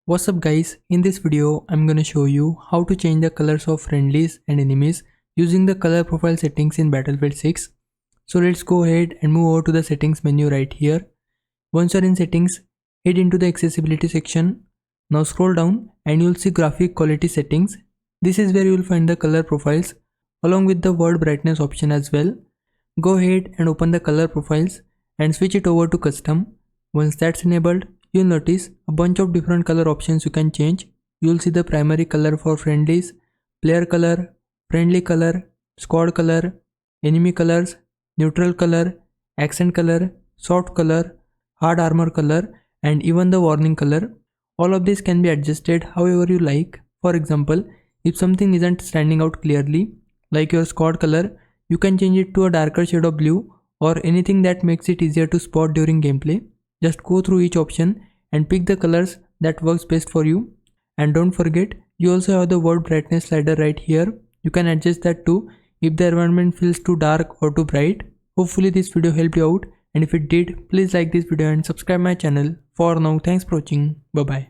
What's up guys, in this video I'm gonna show you how to change the colors of friendlies and enemies using the color profile settings in Battlefield 6. So let's go ahead and move over to the settings menu right here. Once you're in settings, head into the accessibility section. Now scroll down and you'll see graphic quality settings. This is where you'll find the color profiles along with the word brightness option as well. Go ahead and open the color profiles and switch it over to custom. Once that's enabled, you'll notice a bunch of different color options you can change. You'll see the primary color for friendlies, player color, friendly color, squad color, enemy colors, neutral color, accent color, soft color, hard armor color, and even the warning color. All of this can be adjusted however you like. For example, if something isn't standing out clearly, like your squad color, you can change it to a darker shade of blue or anything that makes it easier to spot during gameplay. Just go through each option and pick the colors that works best for you. And don't forget, you also have the word brightness slider right here. You can adjust that too if the environment feels too dark or too bright. Hopefully this video helped you out, and if it did, please like this video and subscribe my channel. For now, thanks for watching. Bye bye.